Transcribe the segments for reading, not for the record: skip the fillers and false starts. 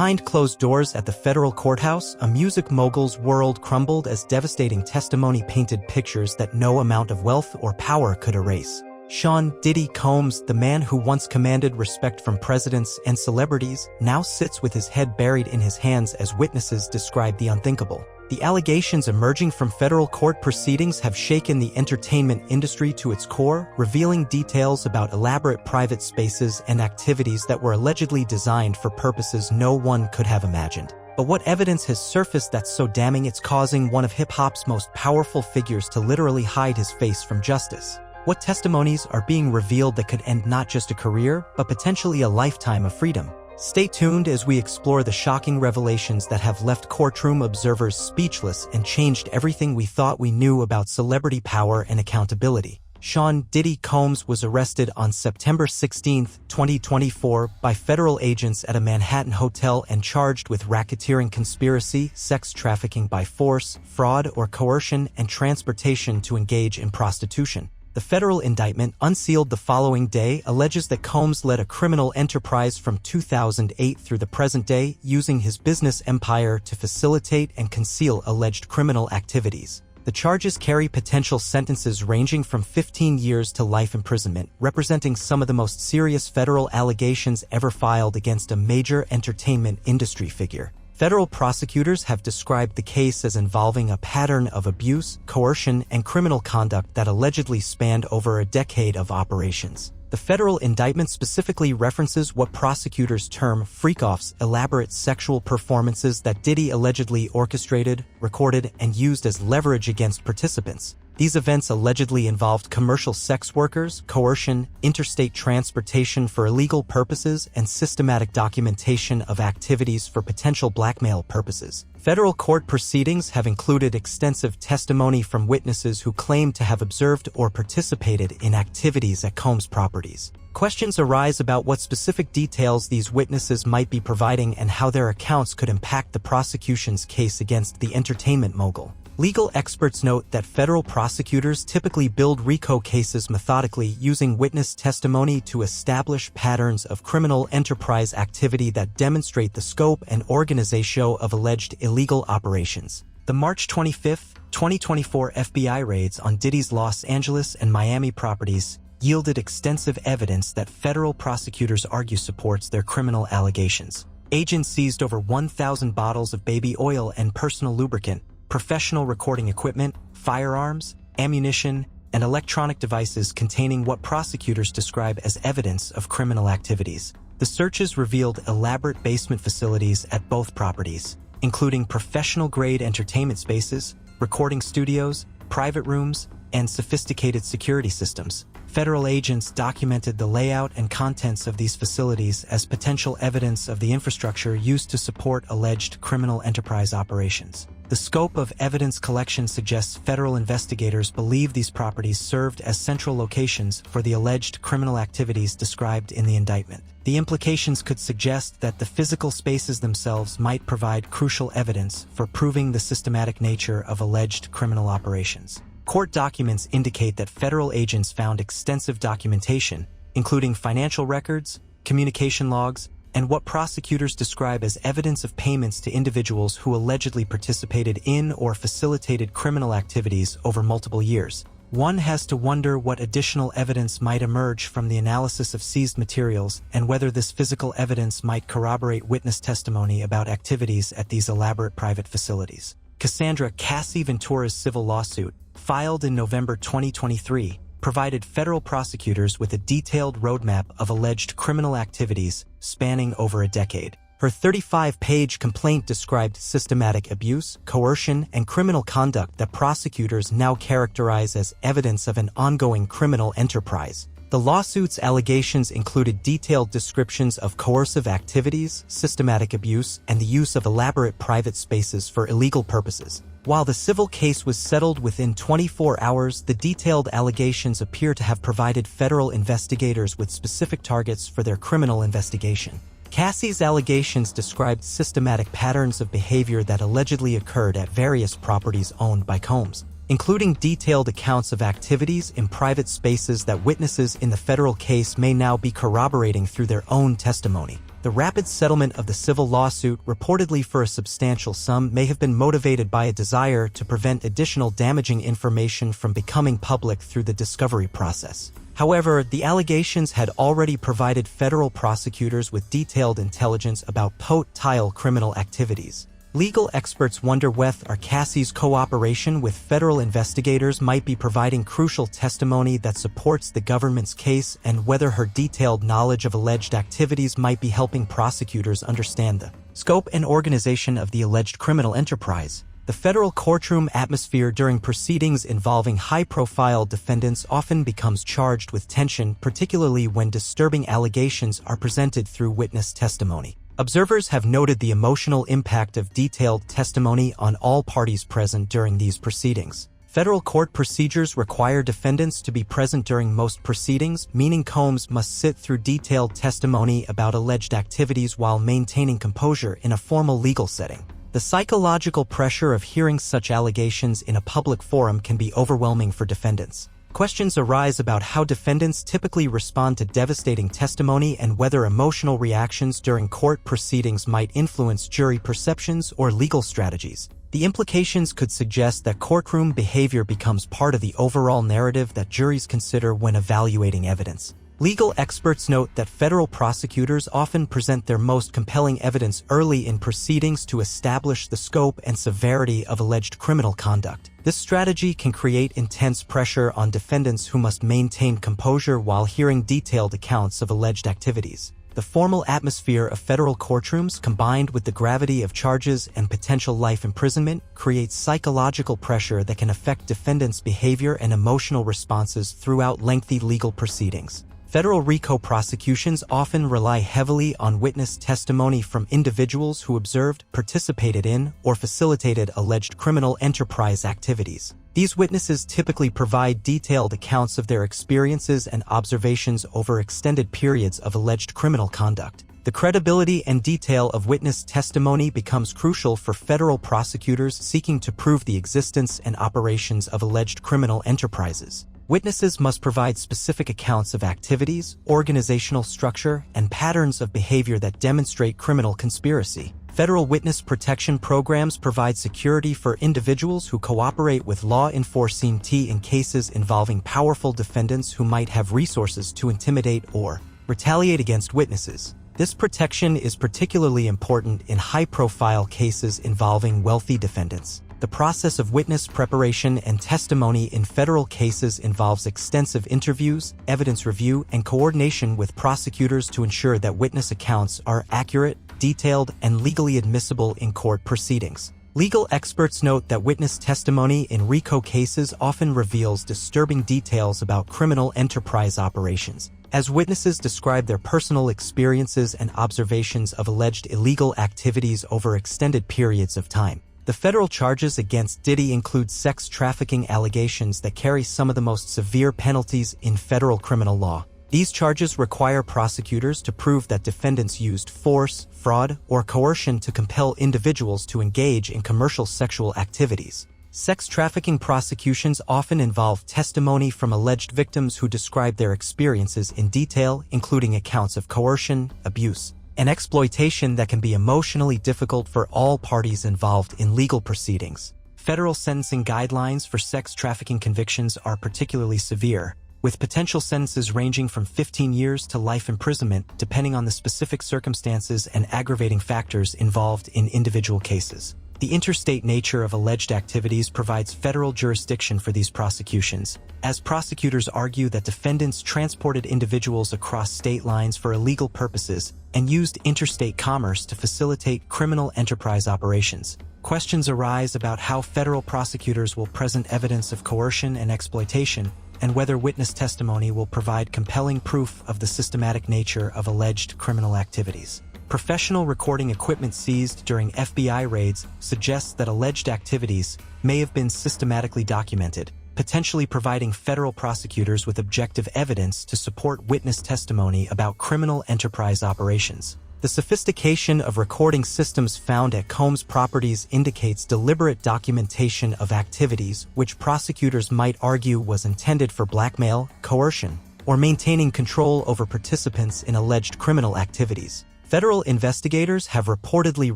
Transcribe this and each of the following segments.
Behind closed doors at the federal courthouse, a music mogul's world crumbled as devastating testimony painted pictures that no amount of wealth or power could erase. Sean "Diddy" Combs, the man who once commanded respect from presidents and celebrities, now sits with his head buried in his hands as witnesses describe the unthinkable. The allegations emerging from federal court proceedings have shaken the entertainment industry to its core, revealing details about elaborate private spaces and activities that were allegedly designed for purposes no one could have imagined. But what evidence has surfaced that's so damning it's causing one of hip-hop's most powerful figures to literally hide his face from justice? What testimonies are being revealed that could end not just a career, but potentially a lifetime of freedom? Stay tuned as we explore the shocking revelations that have left courtroom observers speechless and changed everything we thought we knew about celebrity power and accountability. Sean "Diddy" Combs was arrested on September 16, 2024, by federal agents at a Manhattan hotel and charged with racketeering conspiracy, sex trafficking by force, fraud or coercion, and transportation to engage in prostitution. The federal indictment, unsealed the following day, alleges that Combs led a criminal enterprise from 2008 through the present day, using his business empire to facilitate and conceal alleged criminal activities. The charges carry potential sentences ranging from 15 years to life imprisonment, representing some of the most serious federal allegations ever filed against a major entertainment industry figure. Federal prosecutors have described the case as involving a pattern of abuse, coercion, and criminal conduct that allegedly spanned over a decade of operations. The federal indictment specifically references what prosecutors term freak-offs, elaborate sexual performances that Diddy allegedly orchestrated, recorded, and used as leverage against participants. These events allegedly involved commercial sex workers, coercion, interstate transportation for illegal purposes, and systematic documentation of activities for potential blackmail purposes. Federal court proceedings have included extensive testimony from witnesses who claim to have observed or participated in activities at Combs' properties. Questions arise about what specific details these witnesses might be providing and how their accounts could impact the prosecution's case against the entertainment mogul. Legal experts note that federal prosecutors typically build RICO cases methodically, using witness testimony to establish patterns of criminal enterprise activity that demonstrate the scope and organization of alleged illegal operations. The March 25, 2024 FBI raids on Diddy's Los Angeles and Miami properties yielded extensive evidence that federal prosecutors argue supports their criminal allegations. Agents seized over 1,000 bottles of baby oil and personal lubricant, professional recording equipment, firearms, ammunition, and electronic devices containing what prosecutors describe as evidence of criminal activities. The searches revealed elaborate basement facilities at both properties, including professional-grade entertainment spaces, recording studios, private rooms, and sophisticated security systems. Federal agents documented the layout and contents of these facilities as potential evidence of the infrastructure used to support alleged criminal enterprise operations. The scope of evidence collection suggests federal investigators believe these properties served as central locations for the alleged criminal activities described in the indictment. The implications could suggest that the physical spaces themselves might provide crucial evidence for proving the systematic nature of alleged criminal operations. Court documents indicate that federal agents found extensive documentation, including financial records, communication logs, and what prosecutors describe as evidence of payments to individuals who allegedly participated in or facilitated criminal activities over multiple years. One has to wonder what additional evidence might emerge from the analysis of seized materials and whether this physical evidence might corroborate witness testimony about activities at these elaborate private facilities. Cassandra Cassie Ventura's civil lawsuit, filed in November 2023, provided federal prosecutors with a detailed roadmap of alleged criminal activities spanning over a decade. Her 35-page complaint described systematic abuse, coercion, and criminal conduct that prosecutors now characterize as evidence of an ongoing criminal enterprise. The lawsuit's allegations included detailed descriptions of coercive activities, systematic abuse, and the use of elaborate private spaces for illegal purposes. While the civil case was settled within 24 hours, the detailed allegations appear to have provided federal investigators with specific targets for their criminal investigation. Cassie's allegations described systematic patterns of behavior that allegedly occurred at various properties owned by Combs. including detailed accounts of activities in private spaces that witnesses in the federal case may now be corroborating through their own testimony. The rapid settlement of the civil lawsuit, reportedly for a substantial sum, may have been motivated by a desire to prevent additional damaging information from becoming public through the discovery process. However, the allegations had already provided federal prosecutors with detailed intelligence about potential criminal activities. Legal experts wonder whether Cassie's cooperation with federal investigators might be providing crucial testimony that supports the government's case, and whether her detailed knowledge of alleged activities might be helping prosecutors understand the scope and organization of the alleged criminal enterprise. The federal courtroom atmosphere during proceedings involving high-profile defendants often becomes charged with tension, particularly when disturbing allegations are presented through witness testimony. Observers have noted the emotional impact of detailed testimony on all parties present during these proceedings. Federal court procedures require defendants to be present during most proceedings, meaning Combs must sit through detailed testimony about alleged activities while maintaining composure in a formal legal setting. The psychological pressure of hearing such allegations in a public forum can be overwhelming for defendants. Questions arise about how defendants typically respond to devastating testimony and whether emotional reactions during court proceedings might influence jury perceptions or legal strategies. The implications could suggest that courtroom behavior becomes part of the overall narrative that juries consider when evaluating evidence. Legal experts note that federal prosecutors often present their most compelling evidence early in proceedings to establish the scope and severity of alleged criminal conduct. This strategy can create intense pressure on defendants who must maintain composure while hearing detailed accounts of alleged activities. The formal atmosphere of federal courtrooms, combined with the gravity of charges and potential life imprisonment, creates psychological pressure that can affect defendants' behavior and emotional responses throughout lengthy legal proceedings. Federal RICO prosecutions often rely heavily on witness testimony from individuals who observed, participated in, or facilitated alleged criminal enterprise activities. These witnesses typically provide detailed accounts of their experiences and observations over extended periods of alleged criminal conduct. The credibility and detail of witness testimony becomes crucial for federal prosecutors seeking to prove the existence and operations of alleged criminal enterprises. Witnesses must provide specific accounts of activities, organizational structure, and patterns of behavior that demonstrate criminal conspiracy. Federal witness protection programs provide security for individuals who cooperate with law enforcement in cases involving powerful defendants who might have resources to intimidate or retaliate against witnesses. This protection is particularly important in high-profile cases involving wealthy defendants. The process of witness preparation and testimony in federal cases involves extensive interviews, evidence review, and coordination with prosecutors to ensure that witness accounts are accurate, detailed, and legally admissible in court proceedings. Legal experts note that witness testimony in RICO cases often reveals disturbing details about criminal enterprise operations, as witnesses describe their personal experiences and observations of alleged illegal activities over extended periods of time. The federal charges against Diddy include sex trafficking allegations that carry some of the most severe penalties in federal criminal law. These charges require prosecutors to prove that defendants used force, fraud, or coercion to compel individuals to engage in commercial sexual activities. Sex trafficking prosecutions often involve testimony from alleged victims who describe their experiences in detail, including accounts of coercion, abuse, and exploitation that can be emotionally difficult for all parties involved in legal proceedings. Federal sentencing guidelines for sex trafficking convictions are particularly severe, with potential sentences ranging from 15 years to life imprisonment, depending on the specific circumstances and aggravating factors involved in individual cases. The interstate nature of alleged activities provides federal jurisdiction for these prosecutions, as prosecutors argue that defendants transported individuals across state lines for illegal purposes and used interstate commerce to facilitate criminal enterprise operations. Questions arise about how federal prosecutors will present evidence of coercion and exploitation, and whether witness testimony will provide compelling proof of the systematic nature of alleged criminal activities. Professional recording equipment seized during FBI raids suggests that alleged activities may have been systematically documented, potentially providing federal prosecutors with objective evidence to support witness testimony about criminal enterprise operations. The sophistication of recording systems found at Combs properties indicates deliberate documentation of activities which prosecutors might argue was intended for blackmail, coercion, or maintaining control over participants in alleged criminal activities. Federal investigators have reportedly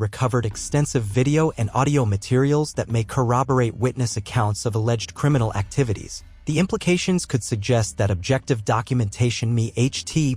recovered extensive video and audio materials that may corroborate witness accounts of alleged criminal activities. The implications could suggest that objective documentation may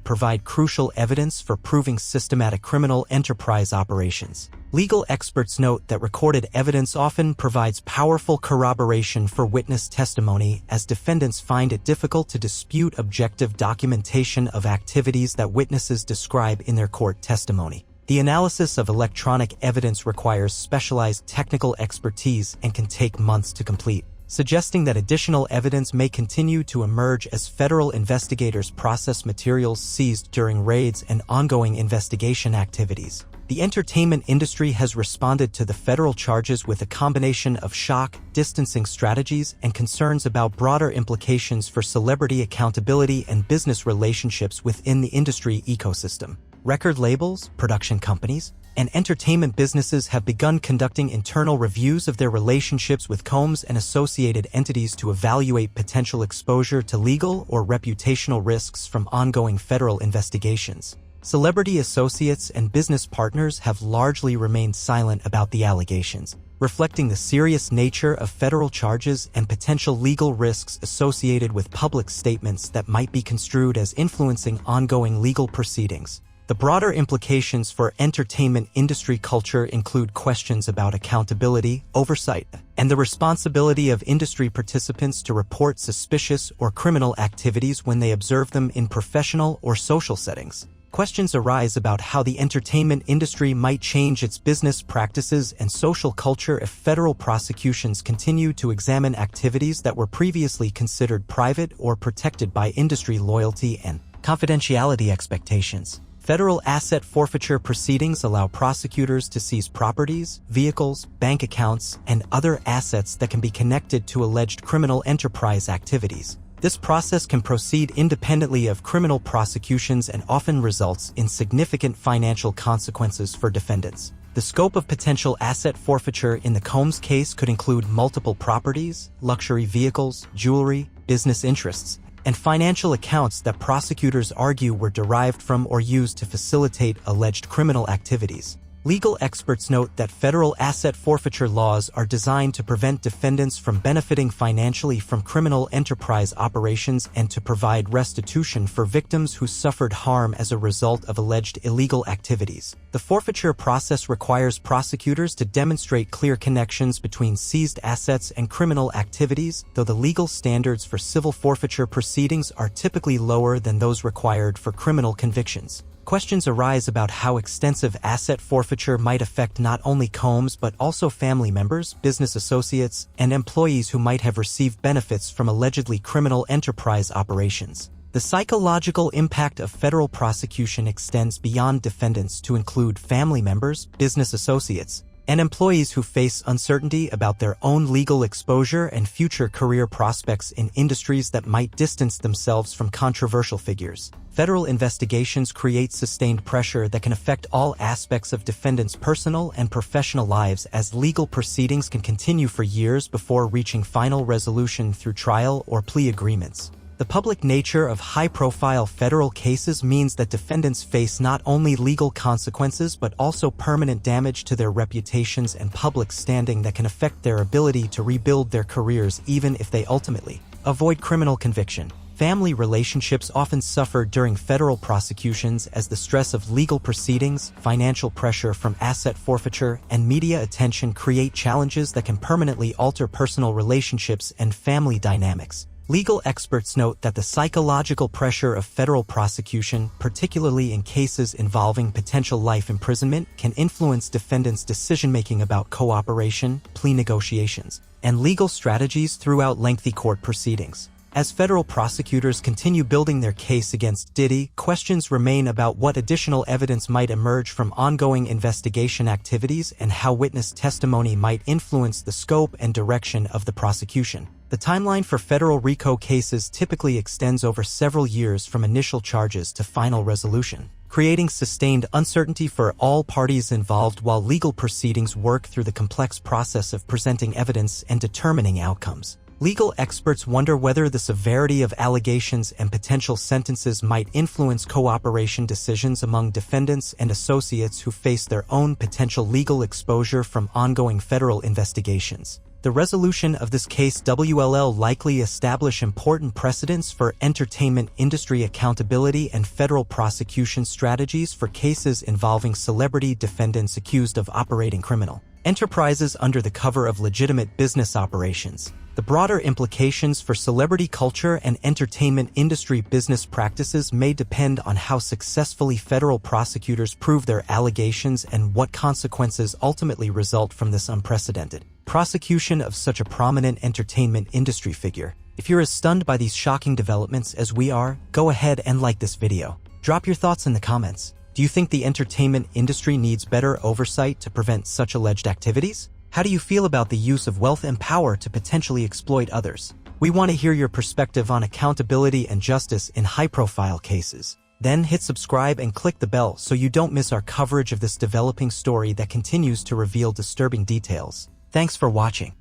provide crucial evidence for proving systematic criminal enterprise operations. Legal experts note that recorded evidence often provides powerful corroboration for witness testimony, as defendants find it difficult to dispute objective documentation of activities that witnesses describe in their court testimony. The analysis of electronic evidence requires specialized technical expertise and can take months to complete, suggesting that additional evidence may continue to emerge as federal investigators process materials seized during raids and ongoing investigation activities. The entertainment industry has responded to the federal charges with a combination of shock, distancing strategies, and concerns about broader implications for celebrity accountability and business relationships within the industry ecosystem. Record labels, production companies, and entertainment businesses have begun conducting internal reviews of their relationships with Combs and associated entities to evaluate potential exposure to legal or reputational risks from ongoing federal investigations. Celebrity associates and business partners have largely remained silent about the allegations, reflecting the serious nature of federal charges and potential legal risks associated with public statements that might be construed as influencing ongoing legal proceedings. The broader implications for entertainment industry culture include questions about accountability, oversight, and the responsibility of industry participants to report suspicious or criminal activities when they observe them in professional or social settings. Questions arise about how the entertainment industry might change its business practices and social culture if federal prosecutions continue to examine activities that were previously considered private or protected by industry loyalty and confidentiality expectations. Federal asset forfeiture proceedings allow prosecutors to seize properties, vehicles, bank accounts, and other assets that can be connected to alleged criminal enterprise activities. This process can proceed independently of criminal prosecutions and often results in significant financial consequences for defendants. The scope of potential asset forfeiture in the Combs case could include multiple properties, luxury vehicles, jewelry, business interests, and financial accounts that prosecutors argue were derived from or used to facilitate alleged criminal activities. Legal experts note that federal asset forfeiture laws are designed to prevent defendants from benefiting financially from criminal enterprise operations and to provide restitution for victims who suffered harm as a result of alleged illegal activities. The forfeiture process requires prosecutors to demonstrate clear connections between seized assets and criminal activities, though the legal standards for civil forfeiture proceedings are typically lower than those required for criminal convictions. Questions arise about how extensive asset forfeiture might affect not only Combs but also family members, business associates, and employees who might have received benefits from allegedly criminal enterprise operations. The psychological impact of federal prosecution extends beyond defendants to include family members, business associates, and employees who face uncertainty about their own legal exposure and future career prospects in industries that might distance themselves from controversial figures. Federal investigations create sustained pressure that can affect all aspects of defendants' personal and professional lives, as legal proceedings can continue for years before reaching final resolution through trial or plea agreements. The public nature of high-profile federal cases means that defendants face not only legal consequences but also permanent damage to their reputations and public standing that can affect their ability to rebuild their careers even if they ultimately avoid criminal conviction. Family relationships often suffer during federal prosecutions as the stress of legal proceedings, financial pressure from asset forfeiture, and media attention create challenges that can permanently alter personal relationships and family dynamics. Legal experts note that the psychological pressure of federal prosecution, particularly in cases involving potential life imprisonment, can influence defendants' decision-making about cooperation, plea negotiations, and legal strategies throughout lengthy court proceedings. As federal prosecutors continue building their case against Diddy, questions remain about what additional evidence might emerge from ongoing investigation activities and how witness testimony might influence the scope and direction of the prosecution. The timeline for federal RICO cases typically extends over several years from initial charges to final resolution. creating sustained uncertainty for all parties involved while legal proceedings work through the complex process of presenting evidence and determining outcomes. Legal experts wonder whether the severity of allegations and potential sentences might influence cooperation decisions among defendants and associates who face their own potential legal exposure from ongoing federal investigations. The resolution of this case will likely establish important precedents for entertainment industry accountability and federal prosecution strategies for cases involving celebrity defendants accused of operating criminal enterprises under the cover of legitimate business operations. The broader implications for celebrity culture and entertainment industry business practices may depend on how successfully federal prosecutors prove their allegations and what consequences ultimately result from this unprecedented prosecution of such a prominent entertainment industry figure. If you're as stunned by these shocking developments as we are, go ahead and like this video. Drop your thoughts in the comments. Do you think the entertainment industry needs better oversight to prevent such alleged activities? How do you feel about the use of wealth and power to potentially exploit others? We want to hear your perspective on accountability and justice in high-profile cases. Then hit subscribe and click the bell so you don't miss our coverage of this developing story that continues to reveal disturbing details. Thanks for watching.